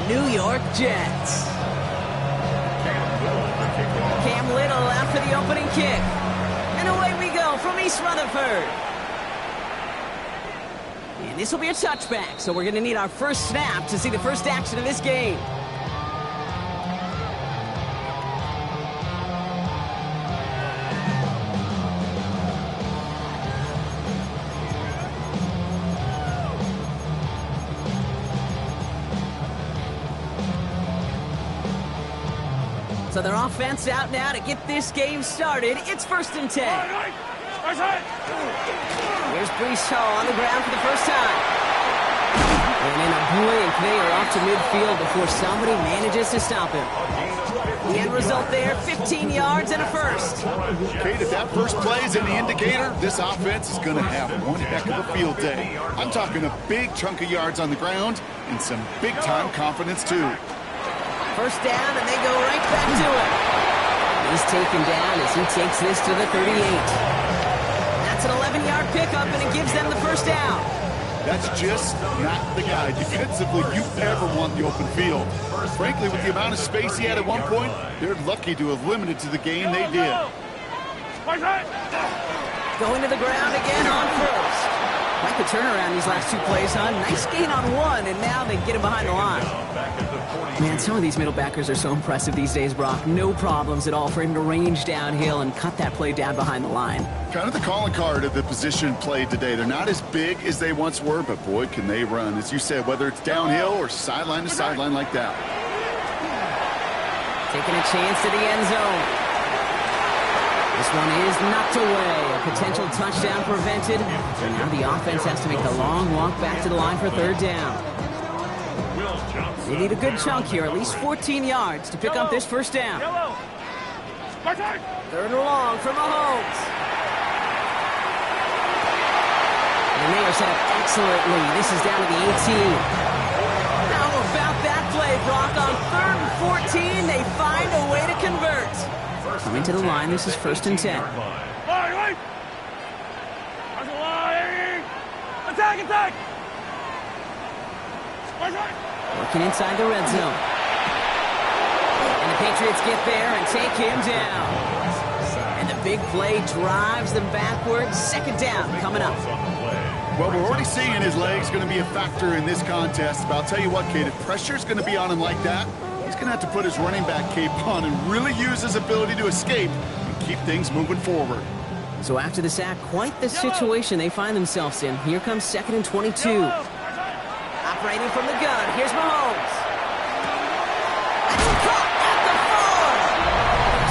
New York Jets. Cam Little out for the opening kick. And away we go from East Rutherford. And this will be a touchback, so we're going to need our first snap to see the first action of this game. So their offense out now to get this game started. It's 1st and 10. Here's Breece Hall on the ground for the first time. And in a blink, they are off to midfield before somebody manages to stop him. The end result there, 15 yards and a first. Kate, if that first play is any indicator, this offense is going to have one heck of a field day. I'm talking a big chunk of yards on the ground and some big-time confidence, too. First down, and they go right back to it. He's taken down as he takes this to the 38. That's an 11-yard pickup, and it gives them the first down. That's just not the guy defensively you ever want in the open field. Frankly, with the amount of space he had at one point, they're lucky to have limited to the game they did. Going to the ground again on first. Quite the turnaround these last two plays, huh? Nice gain on one, and now they get him behind the line. Man, some of these middle backers are so impressive these days, Brock. No problems at all for him to range downhill and cut that play down behind the line. Kind of the calling card of the position played today. They're not as big as they once were, but boy, can they run. As you said, whether it's downhill or sideline to sideline like that. Taking a chance to the end zone. This one is knocked away. A potential touchdown prevented. And now the offense has to make the long walk back to the line for third down. They need a good chunk here, at least 14 yards to pick up this first down. Third and long for Mahomes. And they are set up excellently. This is down to the 18. How about that play, Brock? On 3rd and 14, they find a way to convert. Coming to the line, this is 1st and 10. Attack! Working inside the red zone. And the Patriots get there and take him down. And the big play drives them backwards. 2nd down coming up. Well, we're already seeing his legs going to be a factor in this contest. But I'll tell you what, Kate, if pressure's going to be on him like that, he's going to have to put his running back cape on and really use his ability to escape and keep things moving forward. So after the sack, quite the situation they find themselves in. Here comes 2nd and 22. Operating from the gun, here's Mahomes. That's caught at the 4.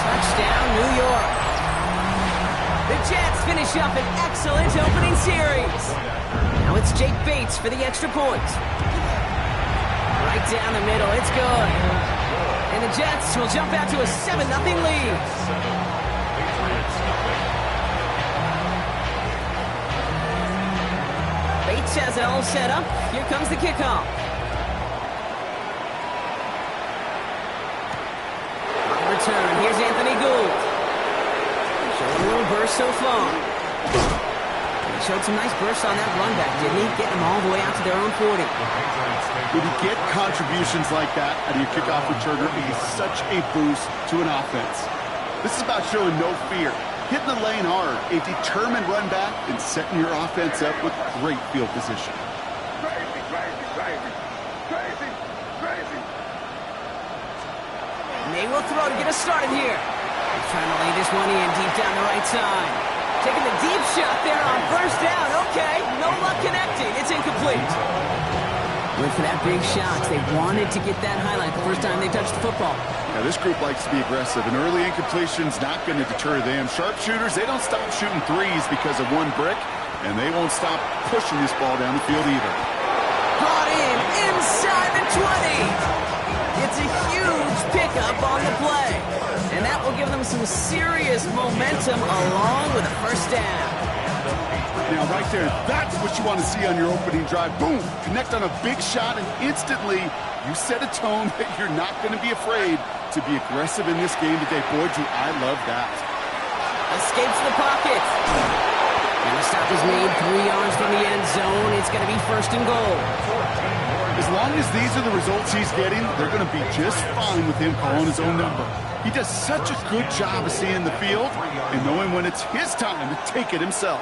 Touchdown, New York. The Jets finish up an excellent opening series. Now it's Jake Bates for the extra point. Right down the middle, it's good. And the Jets will jump out to a 7-0 lead. Bates has it all set up. Here comes the kickoff. On the return, here's Anthony Gould. Showing a little burst so far. He showed some nice bursts on that run back, didn't he? Getting them all the way out to their own 40. When you get contributions like that out of your kickoff returner, it is such a boost to an offense. This is about showing no fear. Hitting the lane hard, a determined run back, and setting your offense up with great field position. And they will throw to get us started here. He's trying to lay this one in deep down the right side. Taking the deep shot there on 1st down. Okay, no luck connecting. It's incomplete. Went for that big shot. They wanted to get that highlight the first time they touched the football. Now, this group likes to be aggressive, and early incompletion's not going to deter them. Sharpshooters, they don't stop shooting threes because of one brick, and they won't stop pushing this ball down the field either. Brought in inside the 20. It's a huge pickup on the play, and that will give them some serious momentum along with a first down. Now, right there, that's what you want to see on your opening drive. Boom! Connect on a big shot, and instantly you set a tone that you're not going to be afraid to be aggressive in this game today. Boy, do I love that. Escapes the pocket. And the stop is made 3 yards from the end zone. It's going to be 1st and goal. As long as these are the results he's getting, they're going to be just fine with him calling his own number. He does such a good job of seeing the field and knowing when it's his time to take it himself.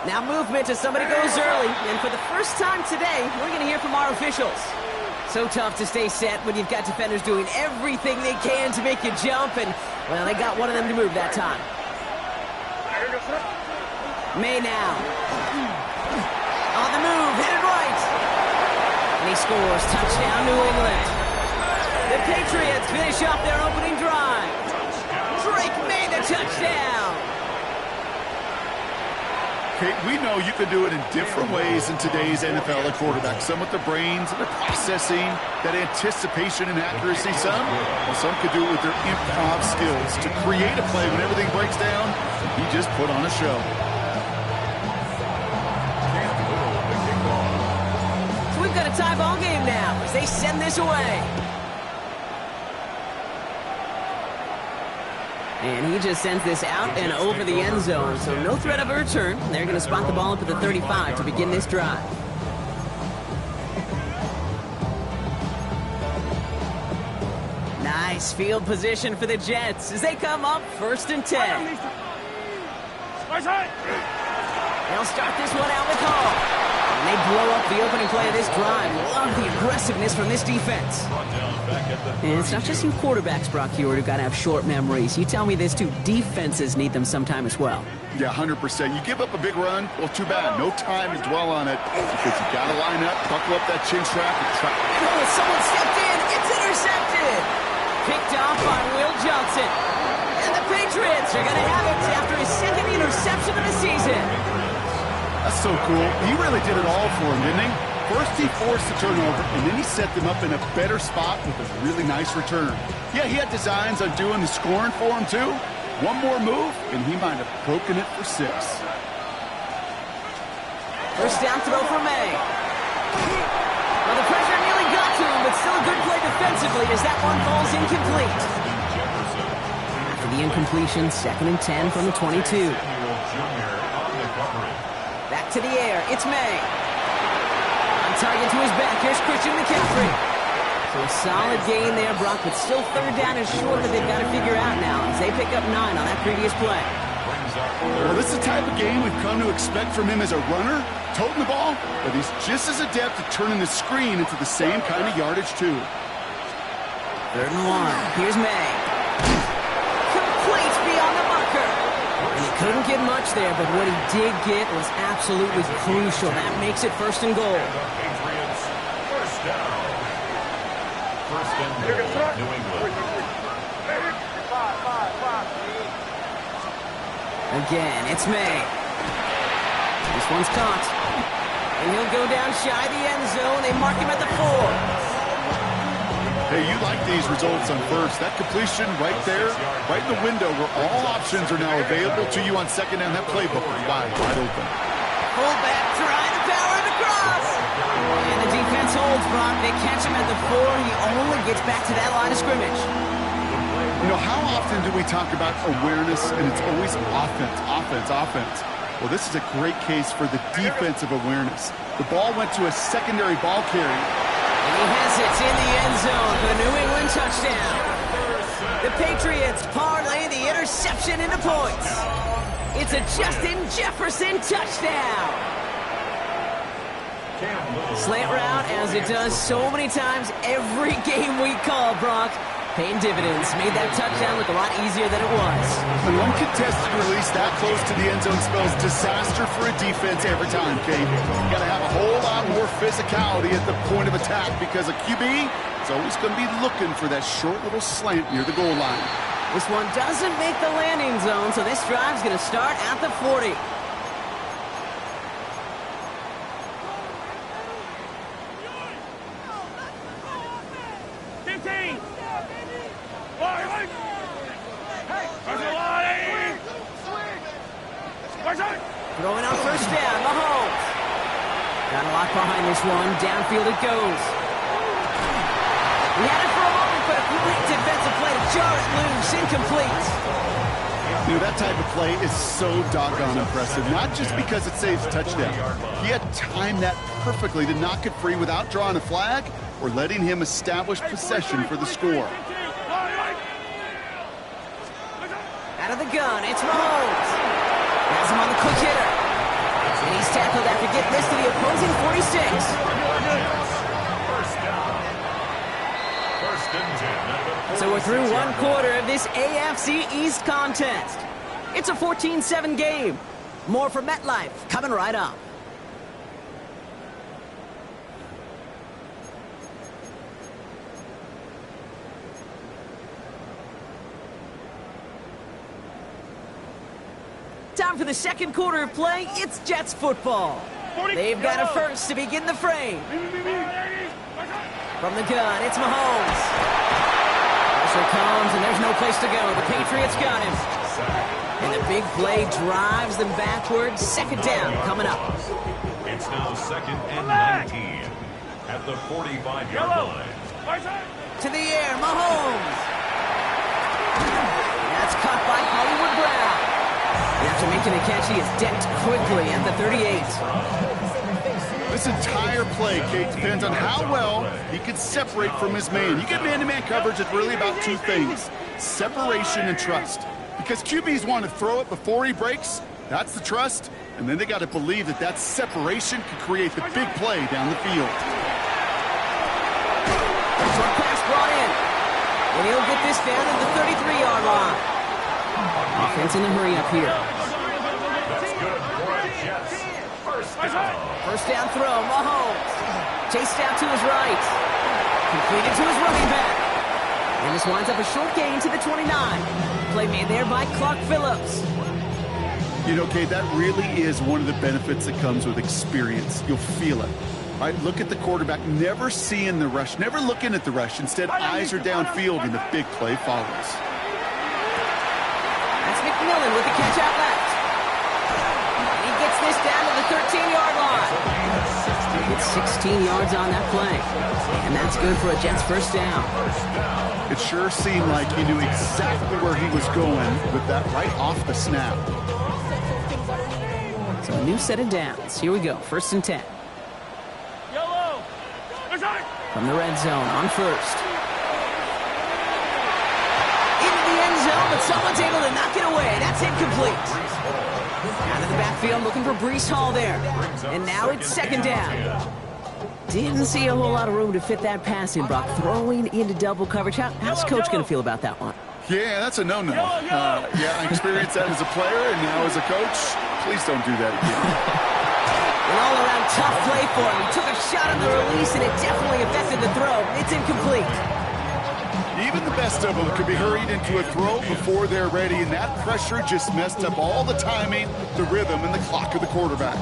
Now movement as somebody goes early, and for the first time today, we're going to hear from our officials. So tough to stay set when you've got defenders doing everything they can to make you jump, and, well, they got one of them to move that time. May now. On the move, headed right. And he scores. Touchdown, New England. The Patriots finish off their opening drive. Drake May the touchdown. Okay, we know you can do it in different ways in today's NFL at quarterback. Some with the brains and the processing, that anticipation and accuracy. Some could do it with their improv skills to create a play when everything breaks down. He just put on a show. So we've got a tie ball game now as they send this away. And he just sends this out and over the end zone, so no threat of a return. They're going to spot the ball up at the 35 to begin this drive. Nice field position for the Jets as they come up 1st and 10. They'll start this one out with Hall. And they blow up the opening play of this drive. Love the aggressiveness from this defense. And it's not just you quarterbacks, Brock Huard, who got to have short memories. You tell me this too, defenses need them sometime as well. Yeah, 100%. You give up a big run, well, too bad. No time to dwell on it because you got to line up, buckle up that chin strap, and try. Oh, someone stepped in. It's intercepted. Picked off by Will Johnson. And the Patriots are going to have it after his second interception of the season. That's so cool. He really did it all for him, didn't he? First, he forced the turnover, and then he set them up in a better spot with a really nice return. Yeah, he had designs on doing the scoring for him, too. One more move, and he might have broken it for 6. First down throw for May. Well, the pressure nearly got to him, but still a good play defensively as that one falls incomplete. After the incompletion, 2nd and 10 from the 22. Back to the air, it's May. On target to his back, here's Christian McCaffrey. So a solid gain there, Brock, but still 3rd down is short that they've got to figure out now as they pick up 9 on that previous play. Well, this is the type of game we've come to expect from him as a runner, toting the ball, but he's just as adept at turning the screen into the same kind of yardage, too. 3rd and 1, here's May. Complete beyond the marker. And he couldn't get much there, but what he did get was absolutely crucial. That makes it 1st and goal. First down. First and goal, New England. Again, it's May. This one's caught. And he'll go down shy the end zone. They mark him at the 4. Hey, you like these results on first. That completion right there, right in the window where all options are now available to you on 2nd down. That playbook is wide open. Fullback trying to power it across. And the defense holds, Brock. They catch him at the 4. He only gets back to that line of scrimmage. You know, how often do we talk about awareness, and it's always offense, offense, offense? Well, this is a great case for the defensive awareness. The ball went to a secondary ball carrier. And he has it in the end zone for the New England touchdown. The Patriots parlay the interception into points. It's a Justin Jefferson touchdown. Slant route, as it does so many times every game we call, Brock. Paying dividends. Made that touchdown look a lot easier than it was. An uncontested release that close to the end zone spells disaster for a defense every time, Kate. You got to have a whole lot more physicality at the point of attack because a QB is always going to be looking for that short little slant near the goal line. This one doesn't make the landing zone, so this drive's going to start at the 40. Throwing on 1st down, Mahomes. Got a lot behind this one. Downfield it goes. He had it for a moment, but a great defensive play to jar it loose. Incomplete. You know, that type of play is so doggone impressive, not just because it saves a touchdown. He had timed that perfectly to knock it free without drawing a flag or letting him establish possession for the score. Out of the gun, it's Mahomes. Has him on the quick hitter. And he's tackled after getting this to the opposing 46. So we're through one quarter of this AFC East contest. It's a 14-7 game. More from MetLife coming right up. Time for the second quarter of play. It's Jets football. They've got a first to begin the frame. From the gun, it's Mahomes. Pressure comes, and there's no place to go. The Patriots got him. And the big play drives them backwards. Second down coming up. It's now 2nd and 19 at the 45-yard line. To the air, Mahomes. That's caught by Hollywood Brown. And after making a catch, he is decked quickly at the 38. This entire play, Kate, depends on how well he can separate from his man. You get man-to-man coverage, it's really about two things: separation and trust. Because QBs want to throw it before he breaks, that's the trust, and then they got to believe that that separation can create the big play down the field. Short pass brought in, and he'll get this down to the 33-yard line. Offense in a hurry up here. That's good for a Jets. First down throw, Mahomes. Chased out to his right. Completed to his running back. And this winds up a short gain to the 29. Play made there by Clark Phillips. You know, Kate, that really is one of the benefits that comes with experience. You'll feel it. All right, look at the quarterback, never seeing the rush, never looking at the rush. Instead, eyes are downfield, and the big play follows. That's McMillan with the catch out left. And he gets this down to the 13-yard line. He gets 16 yards on that play. And that's good for a Jets first down. It sure seemed like he knew exactly where he was going with that right off the snap. So a new set of downs. Here we go, 1st and 10. From the red zone on first. Into the end zone, but someone's able to knock it away. That's incomplete. Out of the backfield, looking for Breece Hall there. And now it's 2nd down. Didn't see a whole lot of room to fit that pass in, Brock. Throwing into double coverage. How's Coach going to feel about that one? Yeah, that's a no-no. Yeah, I experienced that as a player, and now as a coach, please don't do that again. An all-around tough play for him. He took a shot on the release, and it definitely affected the throw. It's incomplete. Even the best of them could be hurried into a throw before they're ready, and that pressure just messed up all the timing, the rhythm, and the clock of the quarterback.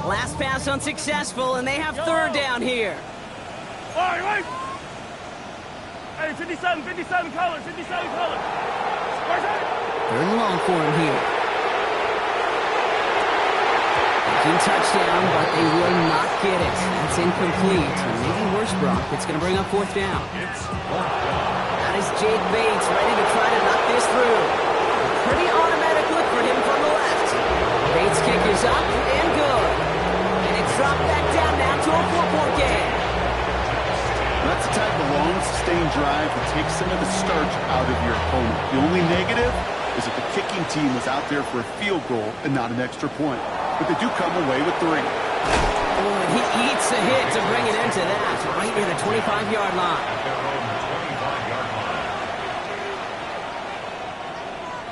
Last pass unsuccessful, and they have 3rd down here. Hey, 57 color, 57 color. 3rd and long for him here. Touchdown, but they will not get it. That's incomplete. And maybe worse, Brock. It's going to bring up 4th down. That is Jake Bates ready to try to knock this through. A pretty automatic look for him from the left. Bates' kick is up and good. And it's dropped back down now to a 4-point game. That's the type of long, sustained drive that takes some of the starch out of your opponent. The only negative is that the kicking team was out there for a field goal and not an extra point. But they do come away with 3. Oh, he eats a hit to bring it into that, right near the 25-yard line.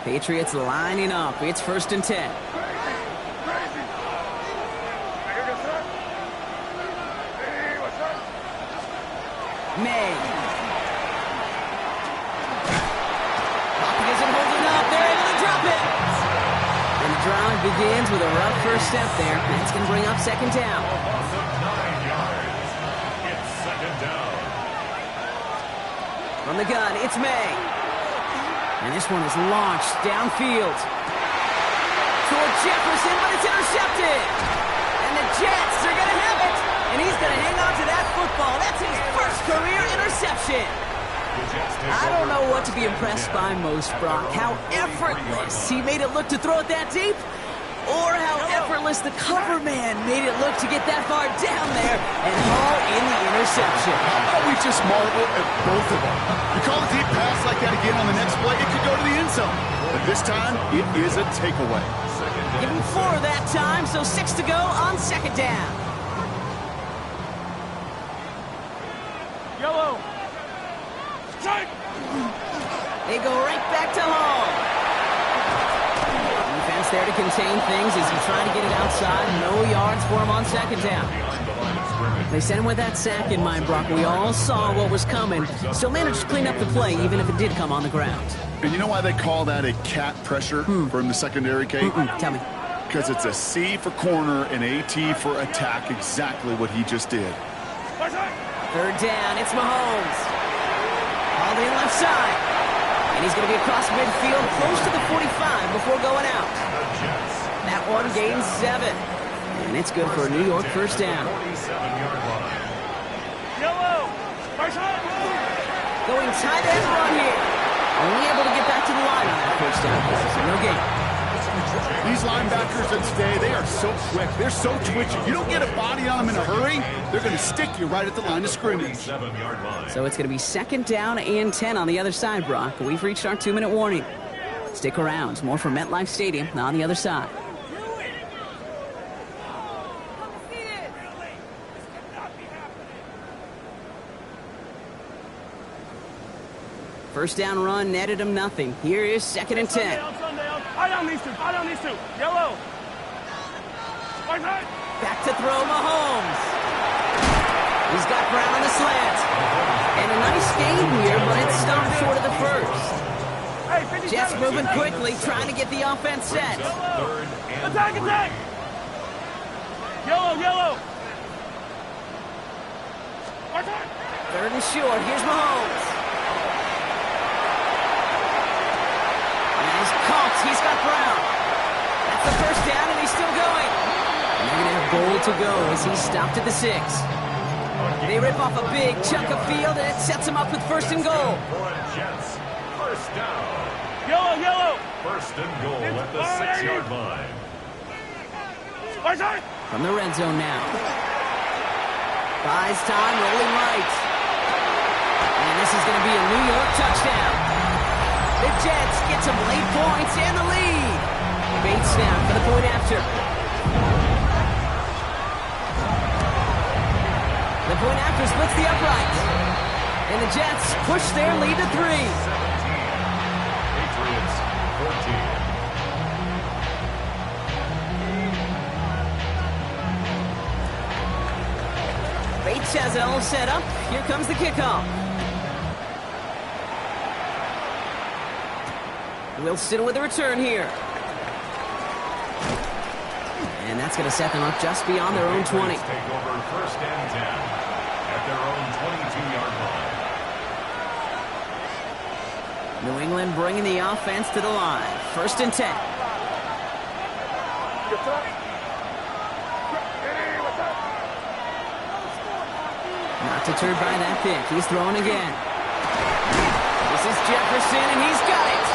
Patriots lining up. It's 1st and 10. May. Pocket isn't holding up. They're able to drop it. And the drive begins with a rough first step there. That's going to bring up 2nd down. It's 2nd down. From the gun, it's May. And this one is launched downfield. Toward Jefferson, but it's intercepted. And the Jets are going to have it. And he's going to hang on to that football. That's his first career interception. The Jets I don't know what to be impressed by most, Brock. How effortless he made it look to throw it that deep, or how effortless the cover man made it look to get that far down there and haul in the interception. How about we just marvel at both of them? You call a deep pass like that again on the next play, it could go to the end zone. But this time, it is a takeaway. Give him 4 that time, so 6 to go on second down. Yellow. Strike. They go right back to Hall. Defense there to contain things as he tried to get it outside. No yards for him on second down. They sent him with that sack in mind, Brock. We all saw what was coming. Still managed to clean up the play, even if it did come on the ground. And you know why they call that a cat pressure from the secondary, Kate? Tell me. Because it's a C for corner and a T for attack, exactly what he just did. Third down, it's Mahomes. All the left side. And he's going to be across midfield, close to the 45 before going out. That one gains 7. And it's good for a New York first down. Yellow. Going tight end run here. Only able to get back to the line on that first down. So no gain. These linebackers that stay, they are so quick. They're so twitchy. You don't get a body on them in a hurry, they're going to stick you right at the line of scrimmage. So it's going to be second down and 10 on the other side, Brock. We've reached our 2-minute warning. Stick around. More from MetLife Stadium on the other side. First down run netted him nothing. Here is second and 10. I down these two. Yellow. Back to throw Mahomes. He's got Brown on the slant. And a nice gain here, but it's stopped short of the first. Jets moving quickly, trying to get the offense set. Attack. Yellow. Third and short. Here's Mahomes. He's got Brown. That's the first down, and he's still going. Negative goal to go as he's stopped at the 6. They rip off a big chunk of field, and it sets him up with first and goal. First down. Yellow. First and goal at the 6-yard line. From the red zone now. Buys time, rolling right. And this is going to be a New York touchdown. The Jets get some late points and the lead. Bates down for the point after. The point after splits the upright. And the Jets push their lead to 3. 17. Patriots 14. Bates has it all set up. Here comes the kickoff. Wilson with a return here. And that's going to set them up just beyond their own 20. Take over first and 10 at their own 22-yard line. New England bringing the offense to the line. First and 10. Not deterred by that pick. He's throwing again. This is Jefferson, and he's got it.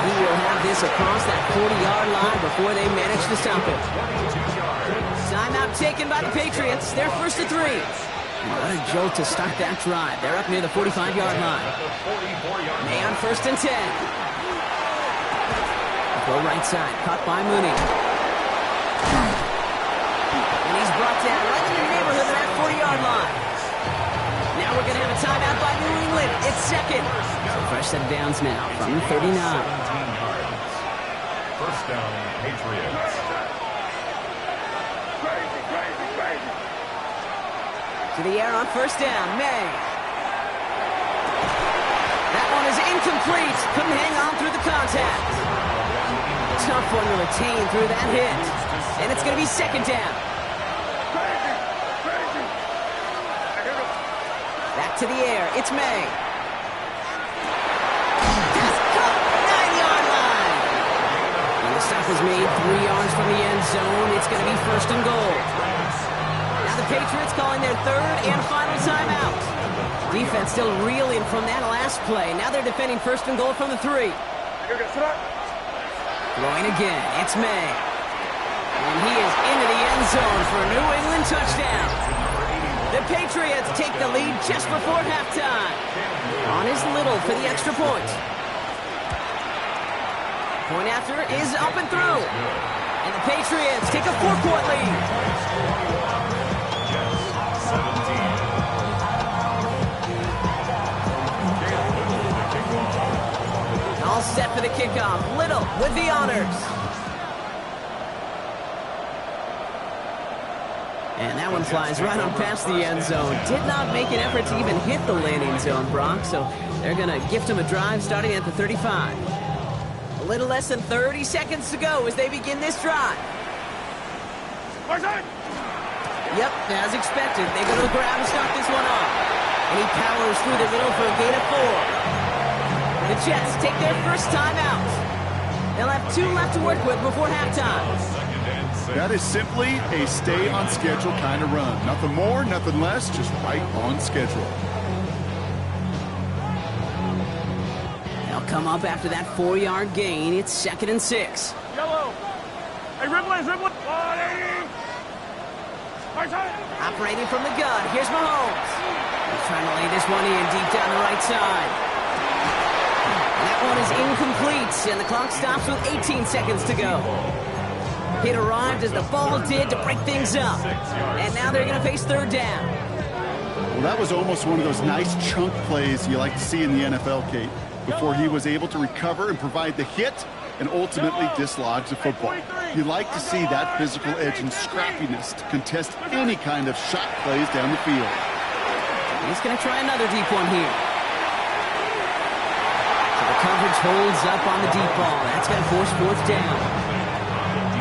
He will have this across that 40-yard line before they manage to stop it. Timeout taken by the Patriots. They're first to 3. What a jolt to start that drive. They're up near the 45-yard line. May on first and 10. Throw right side. Caught by Mooney. And he's brought down right in the neighborhood of that 40-yard line. Now we're going to have a timeout by New England. It's second. So fresh set of downs now from the 39. 17 yards. First down, Patriots. To the air on first down, May. That one is incomplete. Couldn't hang on through the contact. Tough one to retain through that hit. And it's going to be second down. Back to the air. It's May. Pass caught. 9-yard line. And the stop is made 3 yards from the end zone. It's going to be first and goal. Now the Patriots calling their third and final timeout. Defense still reeling from that last play. Now they're defending first and goal from the 3. Throwing again. It's May. And he is into the end zone for a New England touchdown. The Patriots take the lead just before halftime. On is Little for the extra point. Point after is up and through. And the Patriots take a 4-point lead. Jets 17. All set for the kickoff. Little with the honors. And that one flies right on past the end zone. Did not make an effort to even hit the landing zone, Brock. So they're going to gift him a drive starting at the 35. A little less than 30 seconds to go as they begin this drive. Yep, as expected. They go to the ground and start this one off. And he powers through the middle for a gain of 4. The Jets take their first time out. They'll have 2 left to work with before halftime. That is simply a stay-on-schedule kind of run. Nothing more, nothing less, just right on schedule. They'll come up after that 4-yard gain. It's 2nd and 6. Yellow. Hey, Ripley. 180. Operating from the gun, here's Mahomes. He's trying to lay this one in deep down the right side. And that one is incomplete, and the clock stops with 18 seconds to go. It arrived as the ball did to break things up. And now they're going to face 3rd down. Well, that was almost one of those nice chunk plays you like to see in the NFL, Kate, before he was able to recover and provide the hit and ultimately dislodge the football. You like to see that physical edge and scrappiness to contest any kind of shot plays down the field. He's going to try another deep one here. So the coverage holds up on the deep ball. That's going to force 4th down.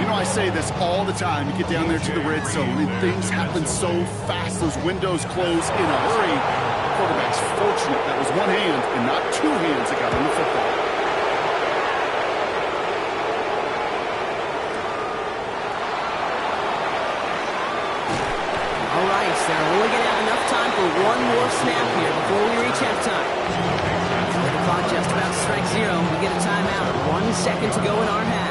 You know, I say this all the time. You get down there to the red zone, and things happen so fast. Those windows close in a hurry. The quarterback's fortunate that was one hand and not 2 hands that got on the football. All right, so they're only going to have enough time for one more snap here before we reach halftime. The clock just about strikes 0. We get a timeout. 1 second to go in our half.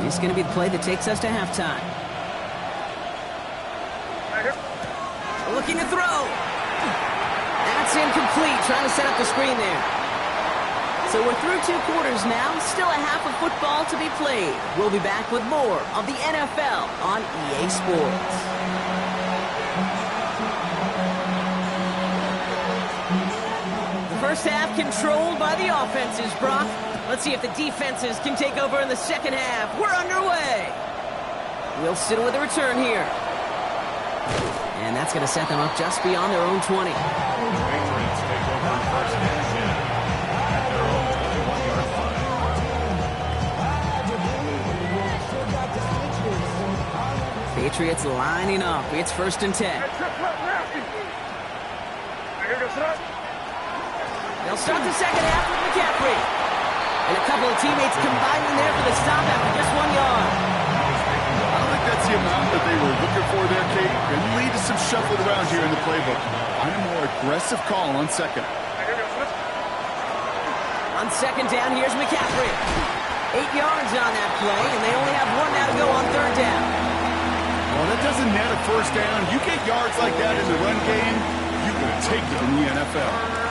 It's going to be the play that takes us to halftime. Looking to throw. That's incomplete. Trying to set up the screen there. So we're through 2 quarters now. Still a half of football to be played. We'll be back with more of the NFL on EA Sports. The first half controlled by the offenses, Brock. Let's see if the defenses can take over in the second half. We're underway. Wilson with a return here. And that's going to set them up just beyond their own 20. Patriots take over 1st and 10 at their own 21-yard line. Patriots lining up. It's 1st and 10. They'll start the second half with McCaffrey. And a couple of teammates combining there for the stop after just 1 yard. I don't think that's the amount that they were looking for there, Kate. It will lead to some shuffling around here in the playbook. I'm a more aggressive call on 2nd. On 2nd down, here's McCaffrey. 8 yards on that play, and they only have 1 now to go on 3rd down. Well, that doesn't net a 1st down. You get yards like that in the run game, you will take it in the NFL.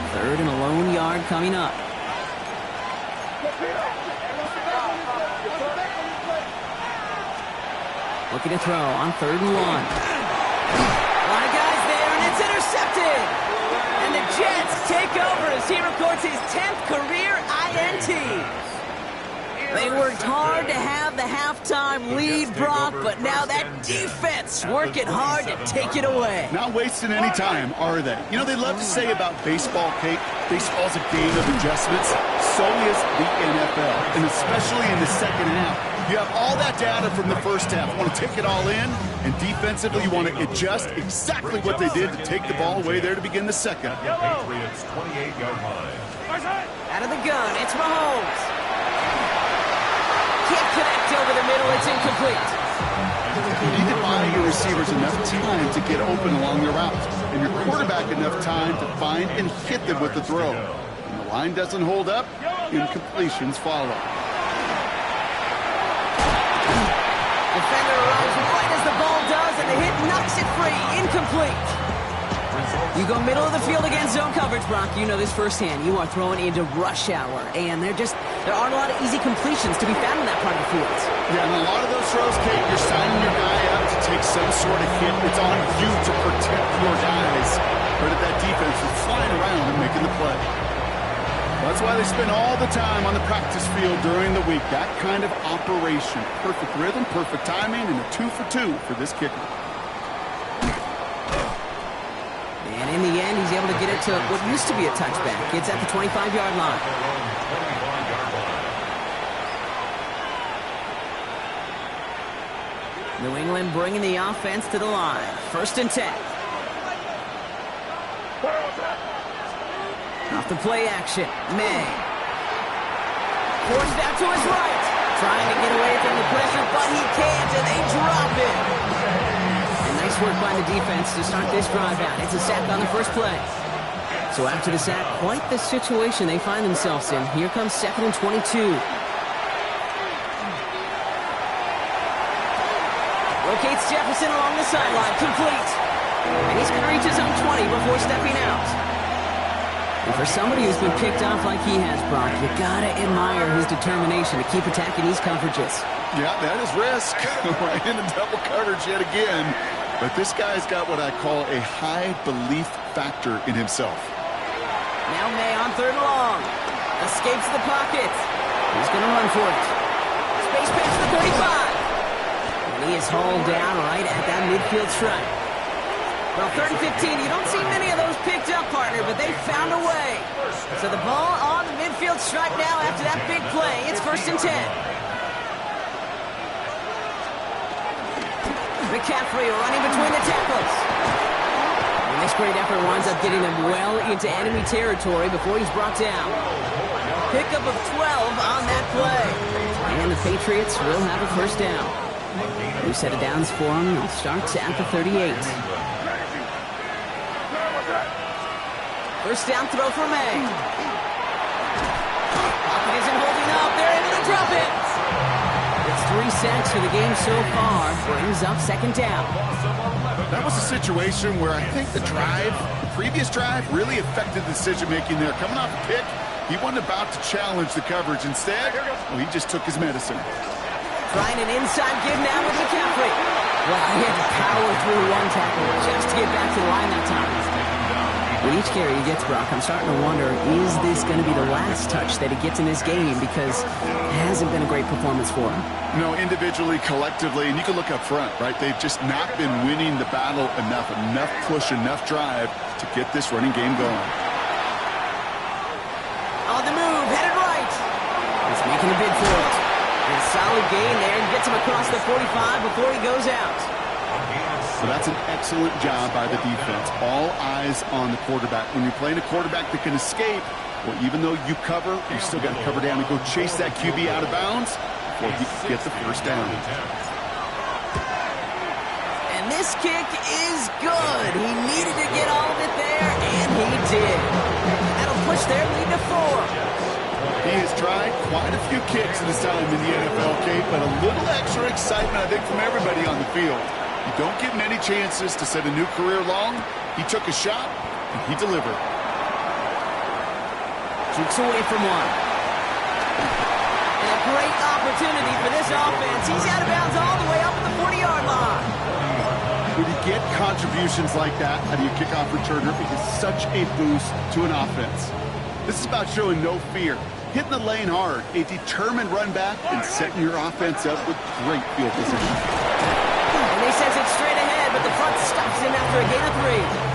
3rd and a lone yard coming up. Looking to throw on 3rd and 1. A lot of guys there, and it's intercepted. And the Jets take over as he records his 10th career INT. They worked hard to have the halftime lead, Brock, but now that defense working hard to take it away. Not wasting any time, are they? You know, they love to say about baseball, Kate, baseball's a game of adjustments. So is the NFL, and especially in the second half. You have all that data from the first half. You want to take it all in, and defensively you want to adjust exactly what they did to take the ball away there to begin the second. Patriots 28-yard line. Out of the gun, it's Mahomes. Can't connect over the middle, it's incomplete. You need to buy your receivers enough time to get open along their routes, and your quarterback enough time to find and hit them with the throw. When the line doesn't hold up, incompletions follow. Defender arrives right as the ball does, and the hit knocks it free. Incomplete. You go middle of the field against zone coverage, Brock. You know this firsthand. You are throwing into rush hour, and there aren't a lot of easy completions to be found in that part of the field. Yeah, and a lot of those throws, Kate, you're signing your guy up to take some sort of hit. It's on you to protect your guys. Credit that defense for flying around and making the play. That's why they spend all the time on the practice field during the week. That kind of operation. Perfect rhythm, perfect timing, and a 2-for-2 for this kicker. And in the end, he's able to get it to what used to be a touchback. It's at the 25-yard line. New England bringing the offense to the line. 1st and 10. Off the play action. May. Forced out to his right. Trying to get away from the pressure, but he can't, and they drop it. And nice work by the defense to start this drive out. It's a sack on the first play. So after the sack, quite the situation they find themselves in. Here comes 2nd and 22. Locates Jefferson along the sideline. Complete. And he's going to reach his own 20 before stepping out. And for somebody who's been picked off like he has, Brock, you got to admire his determination to keep attacking these coverages. Yeah, that is risk. Right into double coverage yet again. But this guy's got what I call a high belief factor in himself. Now May on 3rd and long. Escapes the pocket. He's going to run for it. Space pitch to the 35. And he is hauled down right at that midfield stripe. Well, 3rd and 15, you don't see many of those picked up, partner, but they found a way. So the ball on the midfield stripe now after that big play. It's 1st and 10. McCaffrey running between the tackles. And this great effort winds up getting him well into enemy territory before he's brought down. Pickup of 12 on that play. And the Patriots will have a 1st down. New set of downs for him. It starts at the 38. 1st down throw for May. Pocket isn't holding up. They're able to drop it. It's 3 sacks for the game so far. Brings up 2nd down. That was a situation where I think the previous drive, really affected the decision-making there. Coming off a pick, he wasn't about to challenge the coverage. Instead, well, he just took his medicine. Trying an inside give now with McCaffrey. Well, he had to power through one tackle just to get back to the line that time. With each carry he gets, Brock, I'm starting to wonder, is this going to be the last touch that he gets in this game? Because it hasn't been a great performance for him. You know, individually, collectively, and you can look up front, right? They've just not been winning the battle enough push, enough drive to get this running game going. On the move, headed right. He's making a bid for it. And a solid gain there and gets him across the 45 before he goes out. So that's an excellent job by the defense. All eyes on the quarterback. When you're playing a quarterback that can escape, well, even though you cover, you still got to cover down and go chase that QB out of bounds before he can get the 1st down. And this kick is good. He needed to get all of it there, and he did. That'll push their lead to 4. He has tried quite a few kicks in his time in the NFL, Kate, but a little extra excitement, I think, from everybody on the field. You don't get many chances to set a new career long. He took a shot, and he delivered. Keeps away from one. And a great opportunity for this offense. He's out of bounds all the way up at the 40-yard line. When you get contributions like that out of your kickoff returner, it is such a boost to an offense. This is about showing no fear. Hitting the lane hard, a determined run back, and setting your offense up with great field position. And they sends it straight ahead, but the front stops him after a gain of 3.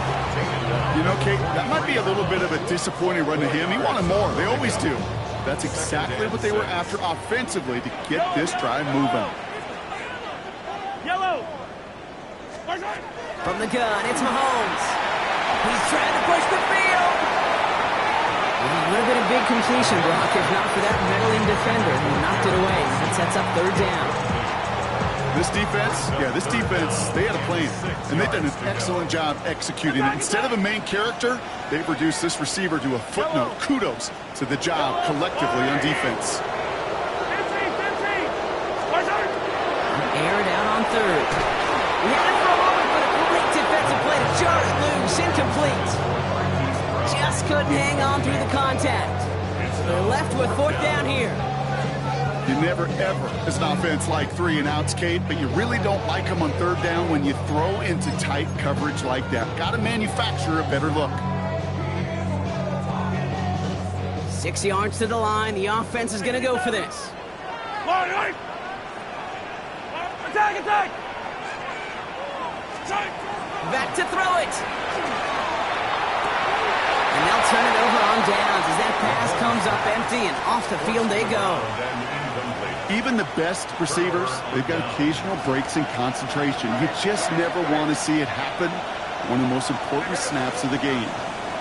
You know, Kate, that might be a little bit of a disappointing run to him. He wanted more. They always do. That's exactly what they were after offensively to get this drive moving. Yellow. From the gun, it's Mahomes. He's trying to push the field. Well, it would have been a big completion block if not for that meddling defender who knocked it away. That sets up 3rd down. This defense, they had a plan, and they've done an excellent job executing it. Instead of a main character, they've reduced this receiver to a footnote. Kudos to the job collectively on defense. Aired out on 3rd. He had it for a moment, but a great defensive play to jar it loose. Incomplete. Just couldn't hang on through the contact. They're left with 4th down here. You never, ever, as an offense, like 3 and outs, Kate, but you really don't like them on 3rd down when you throw into tight coverage like that. Got to manufacture a better look. 6 yards to the line. The offense is going to go for this. Attack! Back to throw it. And they'll turn it over on downs as that pass comes up empty and off the field they go. Even the best receivers, they've got occasional breaks in concentration. You just never want to see it happen. One of the most important snaps of the game.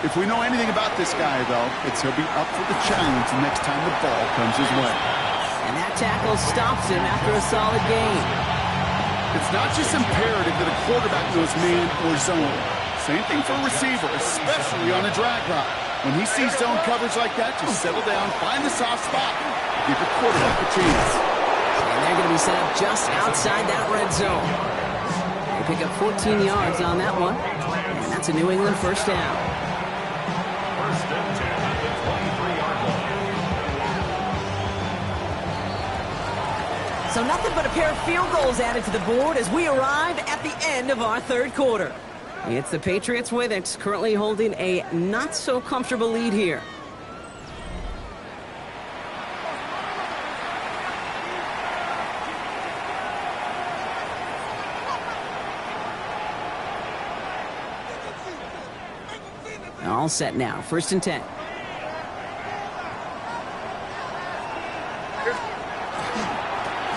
If we know anything about this guy, though, it's he'll be up for the challenge the next time the ball comes his way. And that tackle stops him after a solid gain. It's not just imperative that a quarterback knows man or zone. Same thing for a receiver, especially on a drag route. When he sees zone coverage like that, just settle down, find the soft spot, and give your quarterback a chance. And they're going to be set up just outside that red zone. They pick up 14 yards on that one, and that's a New England 1st down. 1st and 10 at the 23-yard line. So nothing but a pair of field goals added to the board as we arrive at the end of our 3rd quarter. It's the Patriots with it, currently holding a not-so-comfortable lead here. All set now, 1st and 10.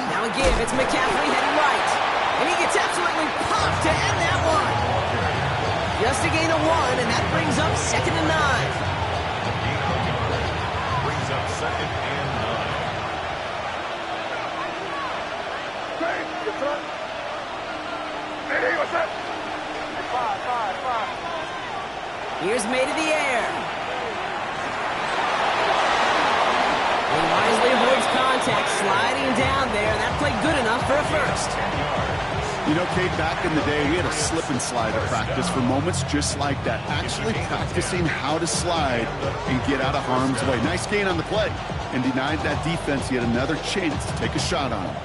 Now a give, it's McCaffrey heading right. And he gets absolutely popped to end that one. Just a gain of 1, and that brings up 2nd and 9. Brings up 2nd and 9. Hey, what's up? 5. Here's May to the air. He wisely avoids contact, sliding down there, and that played good enough for a 1st. You know, Kate, back in the day, we had a slip and slide at practice for moments just like that. Actually practicing how to slide and get out of harm's way. Nice gain on the play, and denied that defense yet another chance to take a shot on him.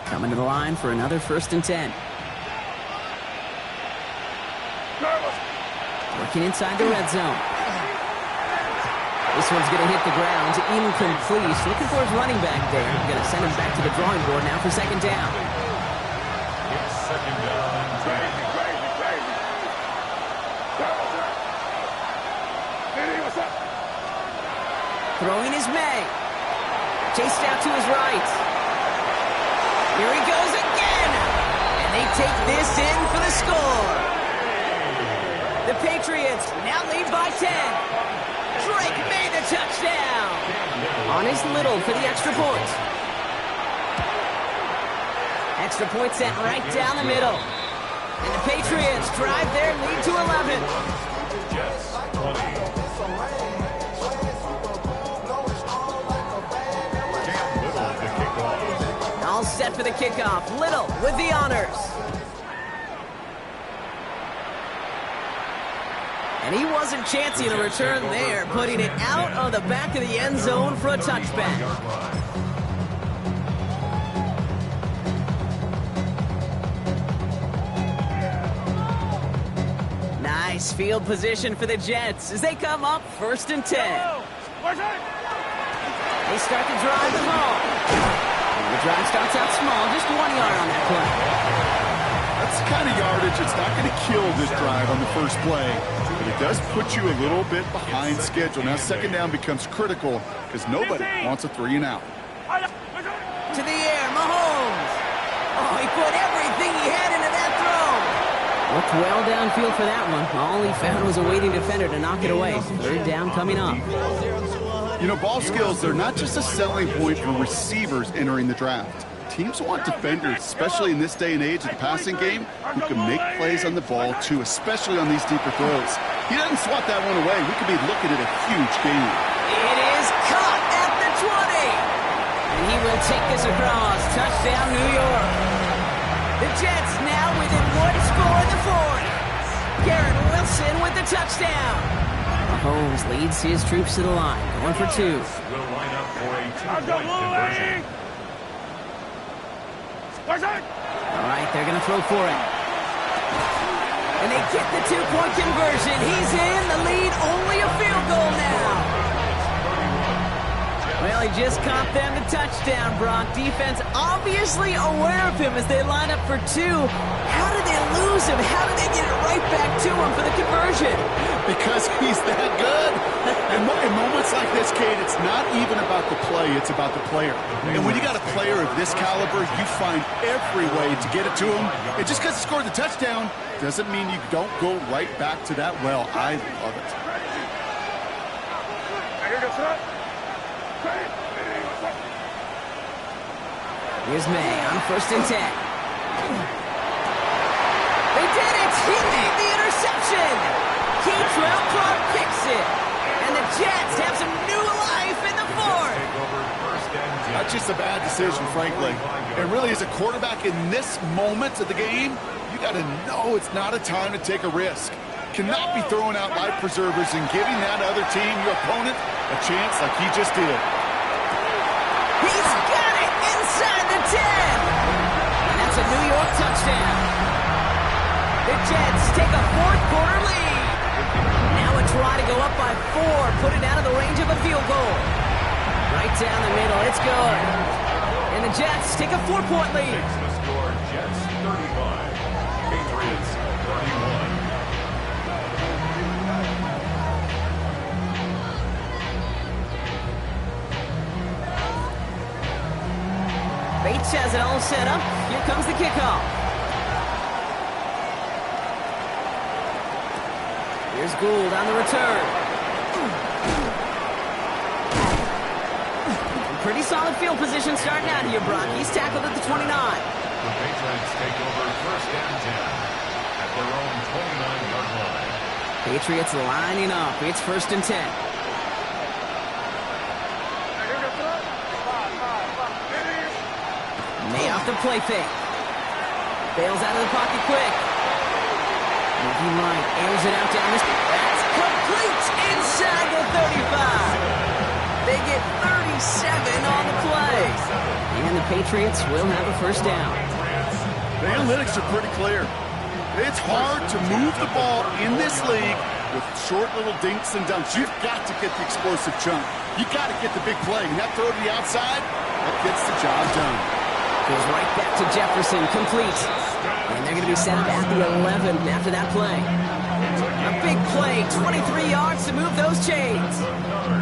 Coming to the line for another 1st and 10. Working inside the red zone. This one's going to hit the ground. Incomplete. Looking for his running back there. Going to send him back to the drawing board now for 2nd down. It's 2nd down and 10. Throwing is May. Chased out to his right. Here he goes again. And they take this in for the score. The Patriots now lead by 10. Drake made the touchdown. On his Little for the extra point. Extra point sent right down the middle. And the Patriots drive their lead to 11. Jets 20. All set for the kickoff. Little with the honors. And he wasn't chancing a return there, putting it out of the back of the end zone for a touchback. Nice field position for the Jets as they come up 1st and 10. They start the drive with home. The drive starts out small, just 1 yard on that play. That's the kind of yardage it's not going to kill this drive on the first play, but it does put you a little bit behind schedule. Now second down becomes critical because nobody wants a 3 and out. To the air, Mahomes. Oh, he put everything he had into that throw. Looked well downfield for that one. All he found was a waiting defender to knock it away. Third down coming up. You know, ball skills, they're not just a selling point for receivers entering the draft. Teams want defenders, especially in this day and age of the passing game, who can make plays on the ball, too, especially on these deeper throws. He doesn't swat that one away. We could be looking at a huge game. It is caught at the 20. And he will take this across. Touchdown, New York. The Jets now within one score in the fourth. Garrett Wilson with the touchdown. Mahomes leads his troops to the line, going for 2. Will line up for a two-point conversion. All right, they're going to throw for it. And they get the 2-point conversion. He's in the lead, only a field goal now. Well, he just caught them the touchdown, Brock. Defense obviously aware of him as they line up for 2. How did they lose him? How did they get it right back to him for the conversion? Because he's that good. And in moments like this, Kate, it's not even about the play, it's about the player. And when you got a player of this caliber, you find every way to get it to him. And just because he scored the touchdown doesn't mean you don't go right back to that well. I love it. Here's May on 1st and 10. They did it! He made the interception! Keytrell Clark picks it! And the Jets have some new life in the fourth! Not just a bad decision, frankly. And really, as a quarterback in this moment of the game, you got to know it's not a time to take a risk. Cannot be throwing out life preservers and giving that other team, your opponent, a chance like he just did. He's got it inside the 10! And that's a New York touchdown. The Jets take a fourth-quarter lead. Now a try to go up by 4, put it out of the range of a field goal. Right down the middle, it's good. And the Jets take a 4-point lead. Takes the score, Jets 35, Patriots 31. Bates has it all set up. Here comes the kickoff. Here's Gould on the return. Pretty solid field position starting out here, Brock. He's tackled at the 29. The Patriots take over 1st and 10 at their own 29-yard line. Patriots lining up. It's 1st and 10. May off the play fake. Bails out of the pocket quick. Moving right, airs it out down this. That's complete inside the 35. They get 37 on the play. And the Patriots will have a 1st down. The analytics are pretty clear. It's hard to move the ball in this league with short little dinks and dunks. You've got to get the explosive chunk. You've got to get the big play. And that throw to the outside, that gets the job done. Goes right back to Jefferson, complete. And they're going to be set up at the 11 after that play. A big play, 23 yards to move those chains.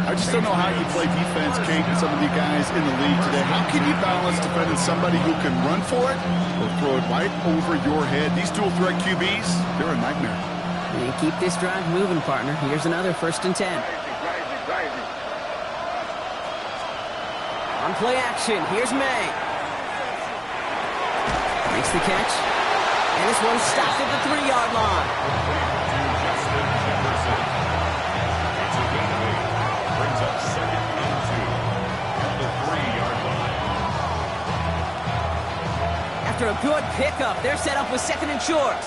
I just don't know how you play defense, Kate, with some of the guys in the league today. How can you balance defending somebody who can run for it or throw it right over your head? These dual-threat QBs, they're a nightmare. And keep this drive moving, partner. Here's another 1st and 10. On play action, here's May. Makes the catch. And this one stopped at the 3-yard line. Justin Jefferson. It's a gain of 8. Brings up 2nd and 2 on the 3-yard line. After a good pickup, they're set up with 2nd and short.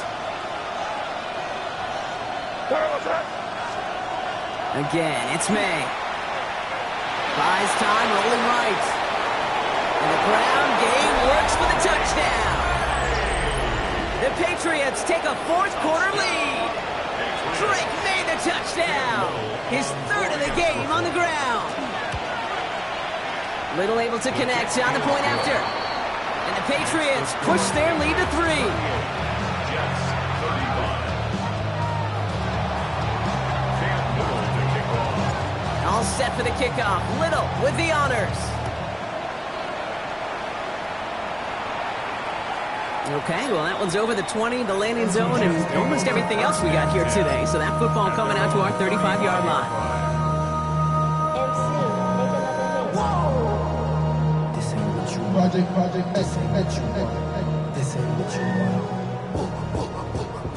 Again, it's May. Buys time, rolling right. And the ground game works for the touchdown. The Patriots take a 4th-quarter lead. Drake made the touchdown. His 3rd of the game on the ground. Little able to connect on the point after. And the Patriots push their lead to 3. Jets 35. Cam Newton to kick off. All set for the kickoff. Little with the honors. Okay, well, that one's over the 20, the landing zone, and almost everything else we got here today. So that football coming out to our 35-yard line.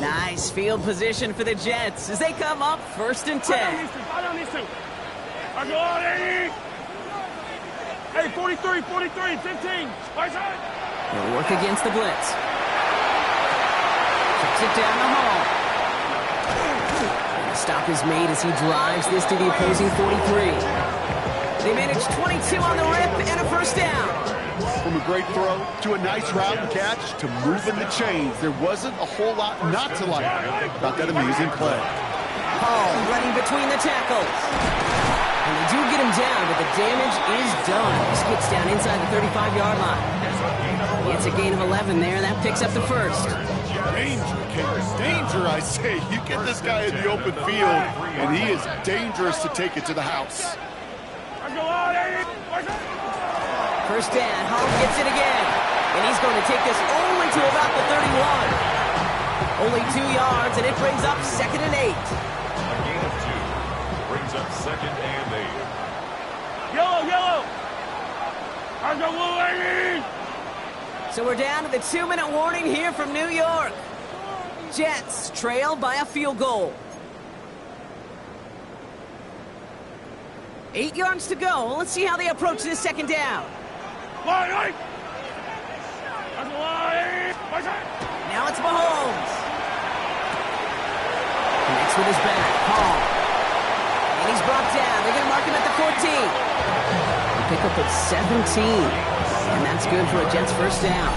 Nice field position for the Jets as they come up 1st and 10. I don't need to. I go on, 80. Hey, 43, 43, 15. Right side. They'll work against the blitz. Kicks it down the hall. And a stop is made as he drives this to the opposing 43. They manage 22 on the rip and a 1st down. From a great throw to a nice route and catch to moving the chains, there wasn't a whole lot not to like about that amazing play. Hall running between the tackles. And they do get him down, but the damage is done. He skips down inside the 35-yard line. It's a gain of 11 there. That picks up the 1st. Danger, Kingers. Danger, I say. You get this guy in the open field, and he is dangerous to take it to the house. I go on, 80. Right side. 1st down. Hall gets it again. And he's going to take this only to about the 31. Only 2 yards, and it brings up 2nd and 8. A gain of 2 brings up 2nd and 8. Yellow, yellow. I go blue, 80. So we're down to the 2-minute warning here from New York. Jets trail by a field goal. 8 yards to go. Let's see how they approach this 2nd down. Line, right. I go on, 80. Right side. Now it's Mahomes. Connects with his back. Hall. And he's brought down. They're going to mark him at the 14. They pick up at 17. And that's good for a Jets 1st down.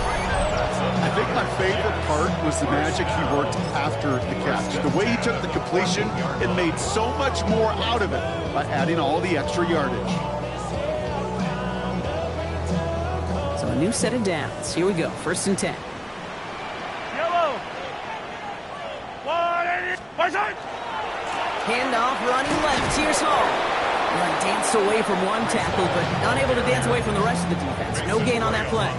I think my favorite part was the magic he worked after the catch. The way he took the completion and made so much more out of it by adding all the extra yardage. So a new set of downs. Here we go. 1st and 10. Yellow. 180. Right side. Handoff running left. Here's Hall. Well, he danced away from one tackle, but unable to dance away from the rest of the defense. No gain on that play.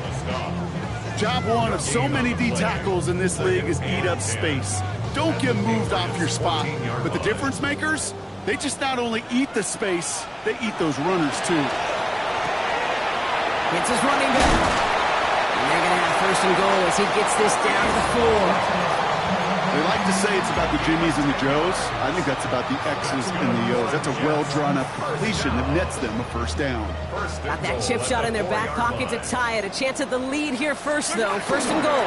Job one of so many D tackles in this league is eat up space. Don't get moved off your spot. But the difference makers, they just not only eat the space, they eat those runners too. It's his running back. And they're going to have 1st and goal as he gets this down to the 4. They like to say it's about the Jimmies and the Joes. I think that's about the X's and the O's. That's a well-drawn-up completion that nets them a 1st down. Got that chip shot in their back pocket to tie it. A chance at the lead here first, though. 1st and goal.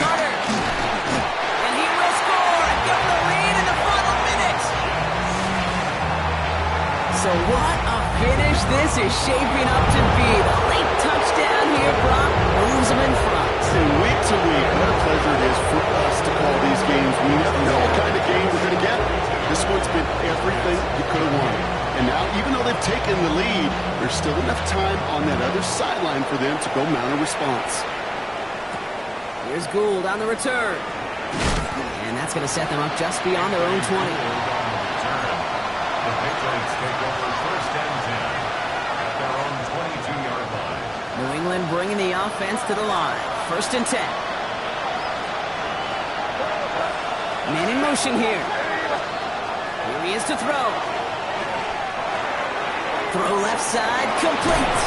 Carter. And he will score and give them the lead in the final minute. So what a finish this is shaping up to be. The late touchdown here, Brock, moves them in front. And week to week, what a pleasure it is for us to call these games. We never know what kind of game we're going to get. This one's been everything you could have wanted. And now, even though they've taken the lead, there's still enough time on that other sideline for them to go mount a response. Here's Gould on the return. And that's going to set them up just beyond their own 20. The Patriots take over 1st and 10 at their own 22-yard line. New England bringing the offense to the line. 1st and 10. Man in motion here. Here he is to throw. Throw left side, complete.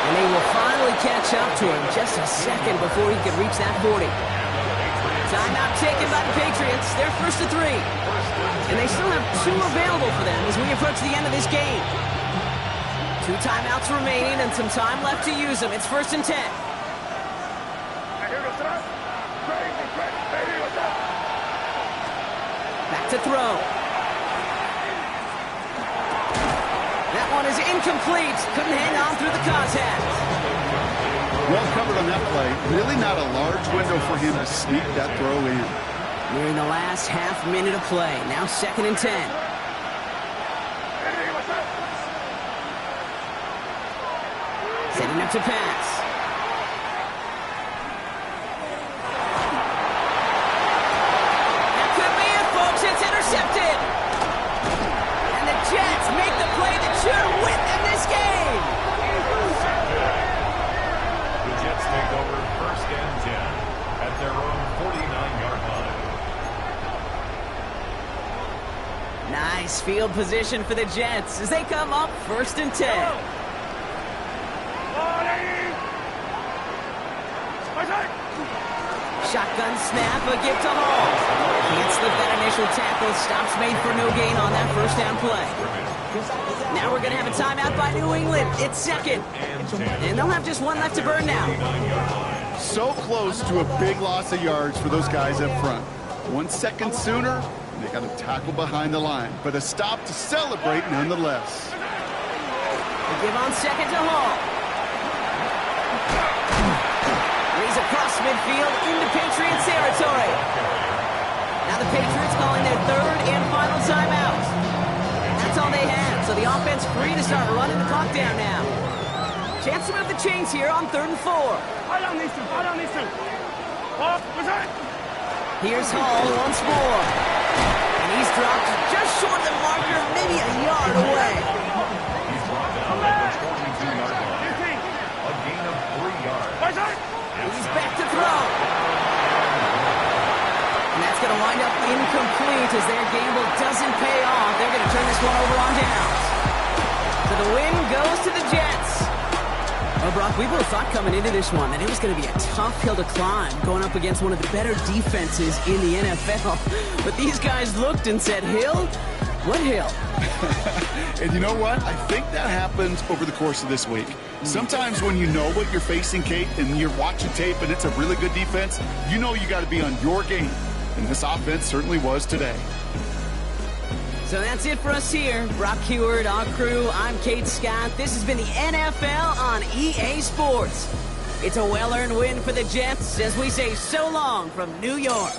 And they will finally catch up to him just a second before he could reach that 40. Timeout taken by the Patriots. They're 1st and 3. And they still have 2 available for them as we approach the end of this game. 2 timeouts remaining and some time left to use them. It's 1st and 10. Back to throw. That one is incomplete. Couldn't hang on through the contact. Well covered on that play. Really not a large window for him to sneak that throw in. Nearing the last half minute of play. Now 2nd and 10. Setting up to pass. That could be it, folks. It's intercepted. And the Jets make the play that should win them this game. The Jets take over 1st and 10 at their own 49-yard line. Nice field position for the Jets as they come up 1st and 10. Shotgun snap, a give to Hall. Can't slip that initial tackle. Stops made for no gain on that 1st down play. Now we're going to have a timeout by New England. It's 2nd. And they'll have just one left to burn now. So close to a big loss of yards for those guys up front. 1 second sooner, they got a tackle behind the line. But a stop to celebrate nonetheless. The give on 2nd to Hall. He's across midfield into Patriots territory. Now the Patriots calling their 3rd and final timeout. That's all they have, so the offense free to start running the clock down now. Chance to move the chains here on 3rd and 4. I don't need to. Here's Hall once more. And he's dropped just short of the marker, maybe a yard away. He's brought down at the 22-yard line. A gain of 3 yards. He's back to throw. And that's going to wind up incomplete as their gamble doesn't pay off. They're going to turn this one over on downs. So the win goes to the Jets. Well, Brock, we both thought coming into this one that it was going to be a tough hill to climb going up against one of the better defenses in the NFL. But these guys looked and said, Hill? What hill? And you know what? I think that happens over the course of this week. Sometimes when you know what you're facing, Kate, and you're watching tape and it's a really good defense, you know you got to be on your game. And this offense certainly was today. So that's it for us here. Brock Huard, our crew, I'm Kate Scott. This has been the NFL on EA Sports. It's a well-earned win for the Jets as we say so long from New York.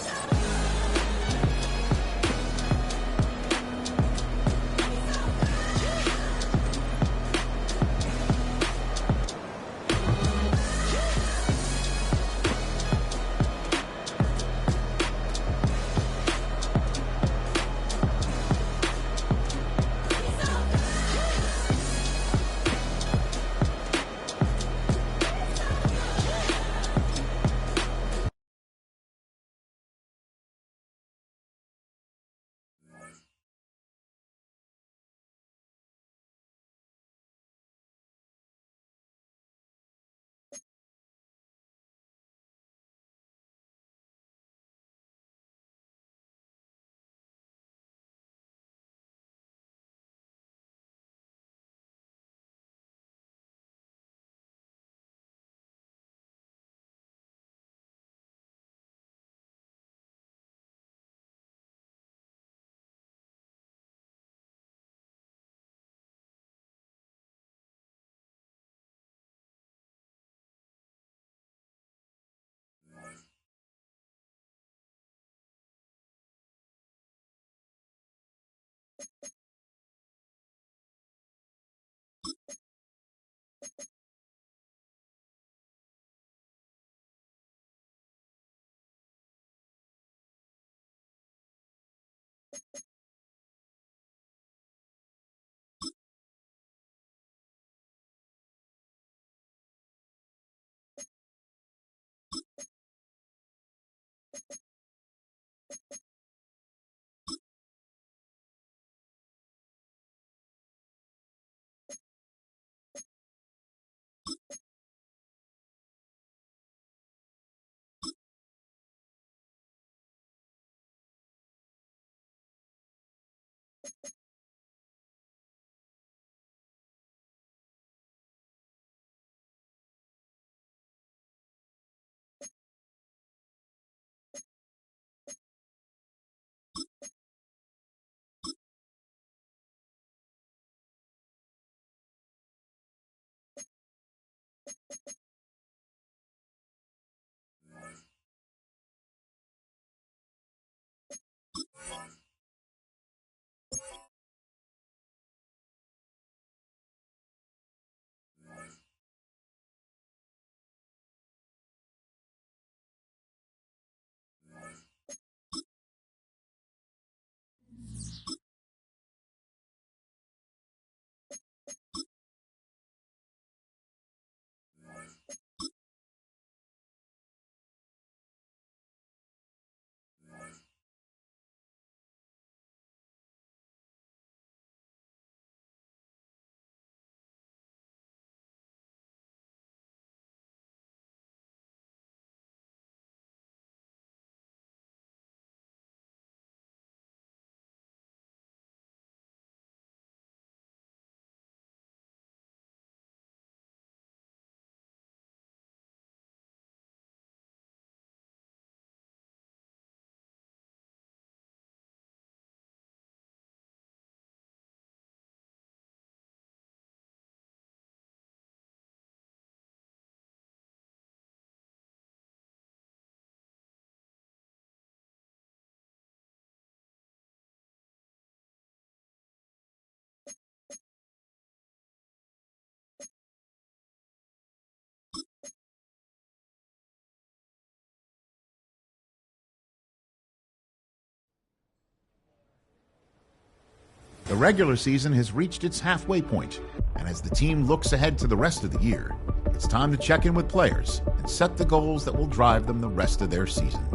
The regular season has reached its halfway point, and as the team looks ahead to the rest of the year, it's time to check in with players and set the goals that will drive them the rest of their season.